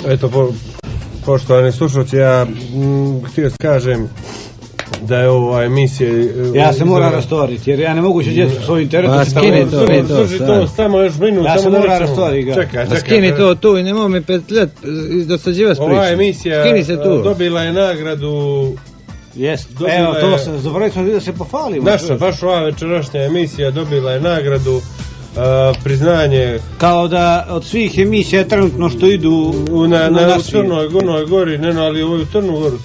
Eto, poštovani slušalci, ja htio kažem da je ova emisija... Ja se moram rastoriti, jer ja ne mogu djecu svojim teretom. Pa skini to, samo još minut. Ja se moram rastoriti. Čekaj. Skini to tu i nemoj mi petljat dosađivat priču. Ova emisija dobila je nagradu... Jest, evo to se, zaboravili smo da se pohvalimo. Baš ova večerašnja emisija dobila je nagradu, priznanje... Kao da od svih emisija trenutno što idu na Crnoj Gori, ali u Crnu Goru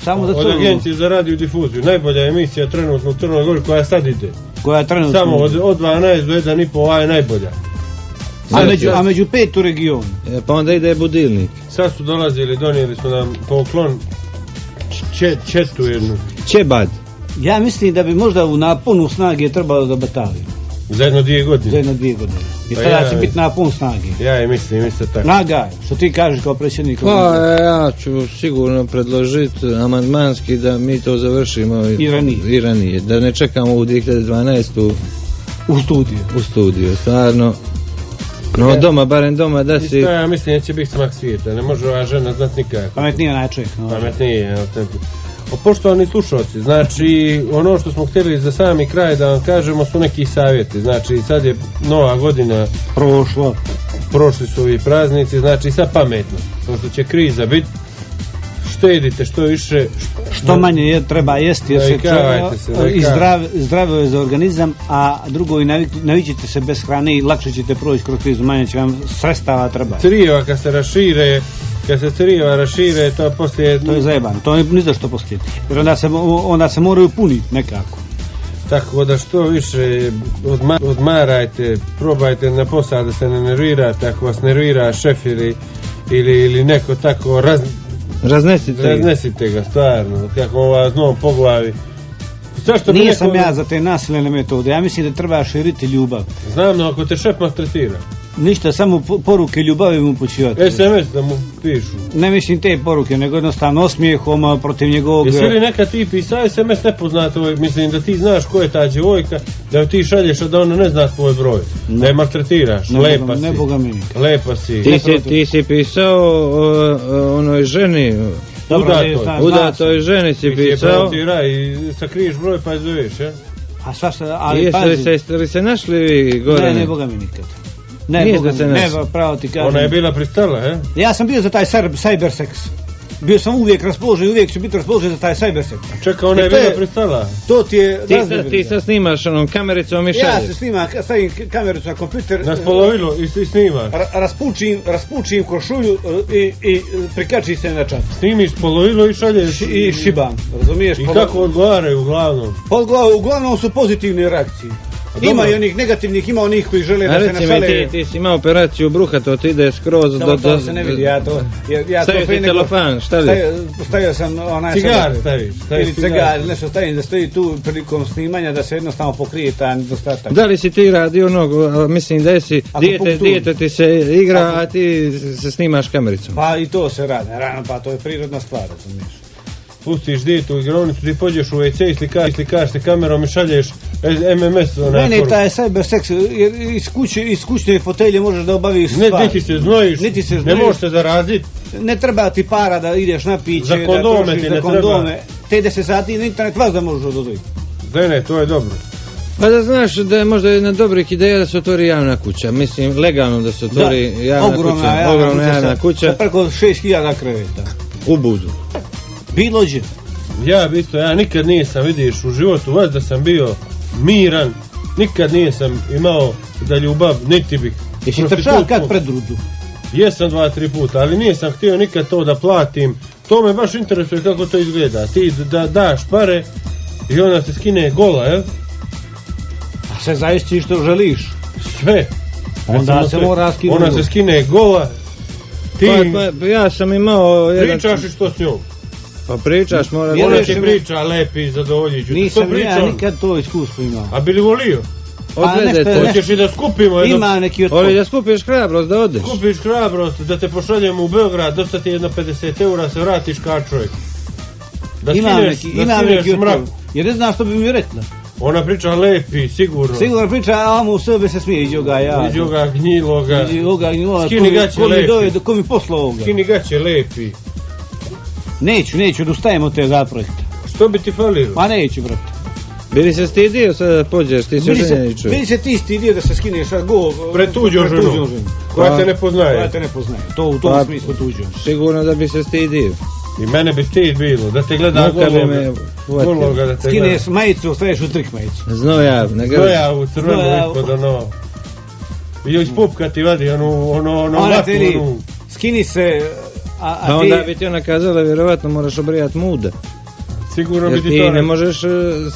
samo za od Agencije za radiodifuziju. Najbolja emisija trenutno u Crnoj Gori koja sad ide. Koja trenutno samo od 12 do 1,5, ova je najbolja. A među 5 u regionu. Pa onda ide budilnik. Sad su dolazili, donijeli smo nam poklon četu jednu. Čebad. Ja mislim da bi možda u naponu snage trebalo da bataliju. Za 1-2 godine. I tada će biti napon snage. Ja mislim isto tako. Snaga, što ti kažeš kao predsjednik. Pa ja ću sigurno predložiti amandmanski da mi to završimo i ranije. Da ne čekamo u 2012. u studiju. Stvarno. No barem doma da si... Ja mislim da će biti smak svijeta. Ne može ova žena znat nikako. Pametnije naček. Pametnije. Poštovani slušalci, znači ono što smo htjeli za sami kraj da vam kažemo su neki savjeti. Znači sad je nova godina prošli su ovi praznici, znači sad pametno, pošto će kriza biti, štedite što više, što manje treba jesti, jer i zdravo je za organizam, a drugo i navičite se bez hrane i lakše ćete proći kroz krizu, manje će vam sredstava treba. Crijeva kad se crijeva rašire, to poslije... To je zajebano, to je ni za što poslije, jer onda se moraju puniti nekako. Tako da što više odmarajte, probajte na posao da se ne nervirate, ako vas nervira šef ili neko tako, raznesite ga stvarno, kako vas novom po glavi. Nisam ja za te nasilne metode, ja mislim da treba širiti ljubav. Znam, no ako te šef maltretira. Ništa, samo poruke ljubavi mu upućivati. SMS da mu pišu. Ne mislim te poruke, nego jednostavno osmijehom protiv njegovog... Jesi li neka ti pisao SMS nepoznato, mislim da ti znaš ko je ta djevojka, da ti šalješ, a da ona ne zna tvoj broj, da je maltretiraš, lepa si. Ne boga mi nikad. Lepa si. Ti si pisao onoj ženi, udatoj ženi si pisao. Ti i sakriješ broj pa je zoveš, je? A svašta, ali pazi. Jeste li se našli vi gore? Ne boga mi nikad. Ne, pravo ti kažem. Ona je bila pristala, he? Ja sam bio za taj cybersex. Bio sam uvijek raspoložen, uvijek ću biti raspoložen za taj cybersex. Čekaj, ona je bila pristala? To ti je... Ti sad snimaš onom kamericom i šalješ? Ja se snimam, stavim kamericu na kompjuter. Na spolovilo i snimaš? Raspučim košulju i prikači se na čat. Snimiš spolovilo i šalješ? I šibam, razumiješ? I kako odgovaraju uglavnom? Uglavnom su pozitivne reakcije. Ima i onih negativnih, ima onih koji žele da se našale. Ti si imao operaciju bruha, to ti ide skroz do... To se ne vidi, stavio ti celofan, šta li? Stavio sam onaj... Cigar staviš. Ili cigar, nešto stavim da stoji tu prilikom snimanja, da se jednostavno pokrije ta nedostatak. Da li si ti radio onog, mislim da si, dijete ti se igra, a ti se snimaš kamericom? Pa i to se radi, pa to je prirodna stvar, razumiješ. Pustiš djetu u igronicu, ti pođeš u WC i slikaš se kamerom i šalješ MMS. Ne, taj cybersex, iz kućne fotelje možeš da obaviš stvar. Niti se znojiš, ne možeš se zaraziti. Ne treba ti para da ideš na piće, za kondome ti ne treba. Te 10 sati na internet vas da možeš odozviti. Ne, to je dobro. Pa da znaš da je možda jedna dobrih ideja da se otvori javna kuća, mislim legalno da se otvori ogromna javna kuća. Preko 6000 kreveta. U Budu. Bilo će. Ja nikad nisam, vidiš, u životu vas da sam bio miran, nikad nisam imao da ljubav, niti bih. Jesi trčao kad pred rudu? Jesam 2-3 puta, ali nisam htio nikad to da platim. To me baš interesuje kako to izgleda. Ti daš pare i ona se skine gola, jel? A se zaista što želiš? Sve. Onda se mora skinuti. Ona se skine gola. Pa ja sam imao... Pričaš i što s njom? Pa pričaš, mora... Ona ti priča lepi, zadovoljiću. Nisam ja nikad to iskustvo imao. A bi li volio? Hoćeš i da skupimo ima neki otpor. Ili da skupiš hrabrost da odeš. Skupiš hrabrost, da te pošaljemo u Beograd, dosta ti jedno 50 eura, se vratiš kao čovjek. Ima neki otpor. Jer ne znaš što bi mi rekla. Ona priča lepi, sigurno. Sigurno priča, a mu u sebe se smije, iđo ga ja. Iđo ga gnjiloga. Skini gaće lepi. Ko mi posla ovoga? Skini gaće lepi. Neću, odustajem od tega projekta. Što bi ti falilo? Pa neću, brate. Bili se stidio sada da pođeš, ti si oženjeni čovjek. Bili se ti stidio da se skineš sad go pred tuđom ženom. Koja te ne poznaje. To u tom smislu tuđom. Sigurno da bi se stidio. I mene bi stid bilo, da te gleda gologa, da te skineš majicu, ostaveš u trik majicu. Znojavu, crvenu ispod ono. I iz pupka ti vadi ono vatnu. Skini se, a onda bi ti ona kazala, vjerovatno moraš obrijat muda. Sigurno bi ti to... Jer ti ne možeš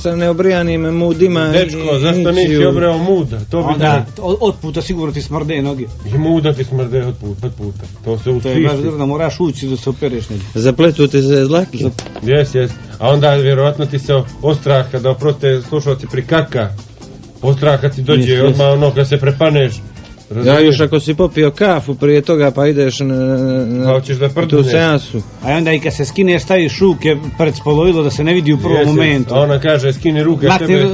sa neobrijanim mudima... Dečko, zašto nisi obreo muda? Onda, od puta sigurno ti smrde noge. I muda ti smrde od puta. To se usliši. To je baš drno, moraš ući da se opereš negdje. Zapletu ti se zlaki. Jes. A onda vjerovatno ti se ostrah kada oproste slušalci prikaka. Ostrah kad ti dođe odmah ono kad se prepaneš. Ja još ako si popio kafu prije toga pa ideš na tu seansu. A onda i kad se skine staviš ruke pred spolovilo da se ne vidi u prvom momentu. A ona kaže skini ruke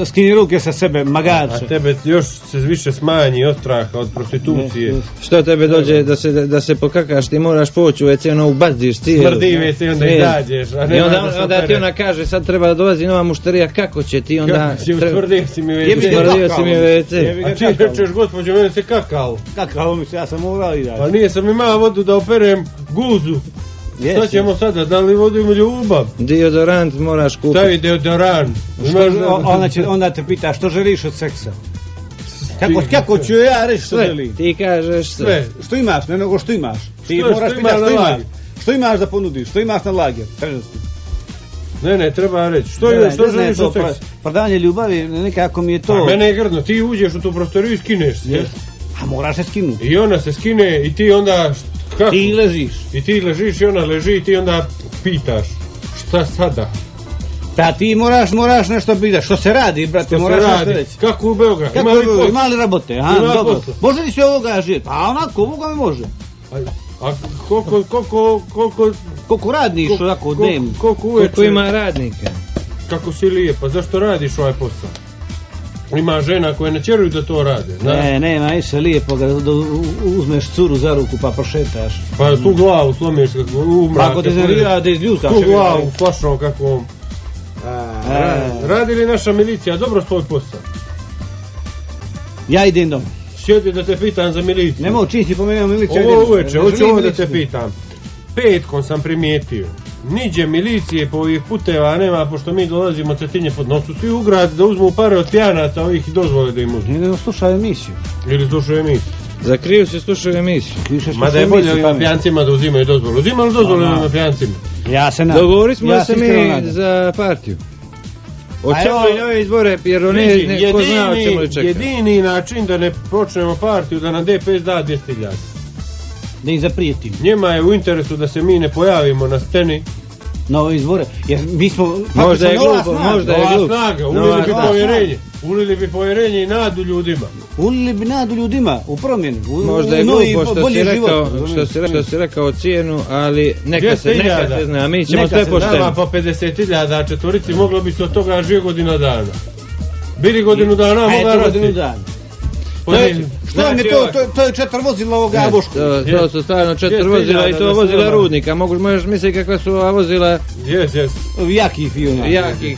skini ruke sa sebe, magače. A tebe još se više smanji od straha, od prostitucije. Što tebe dođe da se pokakaš, ti moraš poći u WC, ono ubazdiš cijelu. Smrdi WC, onda izađeš. I onda ti ona kaže, sad treba da dolazi nova mušterija, kako će ti onda... Smrdio si mi WC. A ti rečeš, gospođo, mene se kakao. Kakao mi se, ja sam morao i daći. Pa nije sam imao vodu da operem guzu. Šta ćemo sada, da li vodu ima ljubav? Deodorant moraš kupiti. Stavi deodorant. Onda te pita što želiš od seksa. Kako ću ja reći što želim? Ti kažeš sve. Što imaš, ne nego što imaš. Ti moraš pitati što imaš. Što imaš da ponudiš, što imaš na lager. Ne, treba reći. Što želiš od seksa? Prodavanje ljubavi, nekako mi je to... A mene je grdno, ti uđeš u tu prostoriju i skineš se. A moraš se skinuti. I ona se skine i ti onda... Kako? Ti ležiš. I ti ležiš i ona leži i ti onda pitaš. Šta sada? Da ti moraš nešto pitati. Što se radi, brate? Što se radi? Kako u Beogradu? Ima li rabote? Dobro. Može li se ovoga živjeti? Pa onako, ovoga mi može. A koliko radniš ovako dnevno? Koliko ima radnika? Kako si lijepa, zašto radiš ovaj posao? Ima žena koje ne čeruju da to rade. Ne, više lijepo da uzmeš curu za ruku pa prošetaš. Pa tu glavu slomiš kako umrak. Ako te nervira da izljuskaš. Tu glavu flašnom kako... Radi li naša milicija dobro svoj posao? Ja idem doma. Sjedi da te pitam za miliciju. Nemo činiti pomenuo miliciju. Ovo uveče, hoću ovo da te pitam. Petkom sam primijetio. Niđe milicije po ovih puteva nema, pošto mi dolazimo Cetinje pod nosu, svi u grad da uzmu pare od pijanaca ovih i dozvole da im uzmu. Ili slušaju emisiju. Za kriju se slušaju emisiju. Mada je bolje ovima pijancima da uzimaju dozvolu. Uzimali dozvolu ovima pijancima? Dogovorili smo da se mi za partiju. Očevali ove izbore, jer ko zna o čemu li čeka. Jedini način da ne počnemo partiju, da nam DPS da 200.000. Da ih zaprijetim. Njema je u interesu da se mi ne pojavimo na sceni. Na ove izbore. Jer mi smo... Možda je glupo. Nova snaga. Ulili bi povjerenje i nadu ljudima. Ulili bi nadu ljudima u promjenu. Možda je glupo što si rekao cijenu, ali neka se zna. Mi ćemo sve pošteni. Nama po 50.000 četvorici moglo bi se od toga žije godina dana. Bili godinu dana, mogla rati. Što vam je to je 4 vozila ovoga Boško. To su stvarno 4 vozila i to vozila rudnika. Možeš misliti kakva su ova vozila jakih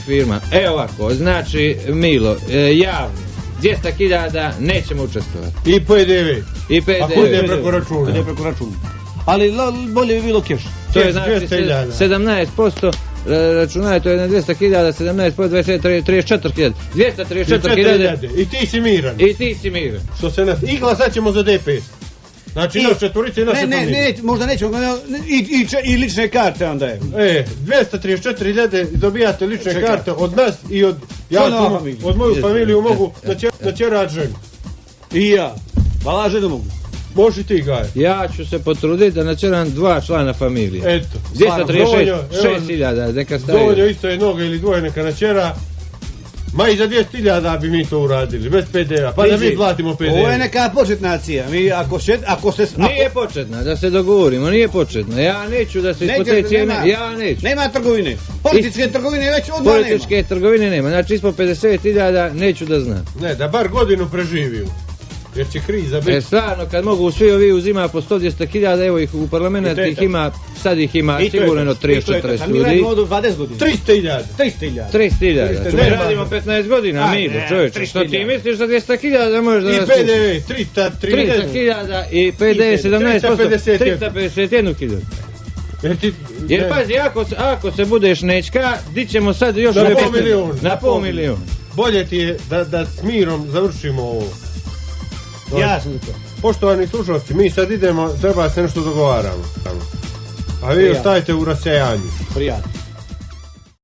firma. Evo ovako, znači Milo, javno 200.000 nećemo učestvovati. I PDV. A kod je preko računa? Ali bolje bi bilo keš. To je znači 17%. Računaj, to je na 200.000, 17 po 34.000. 234.000. I ti si miran. I glasat ćemo za DPS. Znači naš četvorice i naše familije. Ne, možda nećemo, i lične karte onda je. 234.000 dobijate lične karte od nas i od... Od moju familiju mogu da će rad ženu. I ja. Hvala ženu mogu. Može ti Gaja. Ja ću se potruditi da načeram 2 člana familije. Eto. 236.000, neka stavi. Dovoljno isto jednog ili dvoje neka načera. Ma i za 200.000 bi mi to uradili, bez PDV-a, pa da mi platimo PDV. Ovo je neka početna akcija. Nije početna, da se dogovorimo, nije početna. Ja neću da se ispod te cijene, ja neću. Nema trgovine. Političke trgovine već odmah nema. Političke trgovine nema, znači ispod 50.000 neću da znam. Ne, da bar godinu preživiju. Jer će kriza biti. Stvarno, kad mogu svi ovi uzima po 100-200.000, evo ih u parlamentu ih ima, sad ih ima sigurno 30-40 ljudi. Mi radimo 20 godina. 300.000. Mi radimo 15 godina, Milo, čovječe. Što ti misliš za 200.000 možeš da nas sluši? I PDV, 300.000 i PD 17%, 351.000. Jer pazi, ako se budeš nečka, di ćemo sad još na pola milijuna. Na pola milijuna. Bolje ti je da s mirom završimo ovo. Jasno to. Poštovani slušalci, mi sad idemo, treba se nešto dogovaramo. A vi ostajete u rasejanju. Prijatno.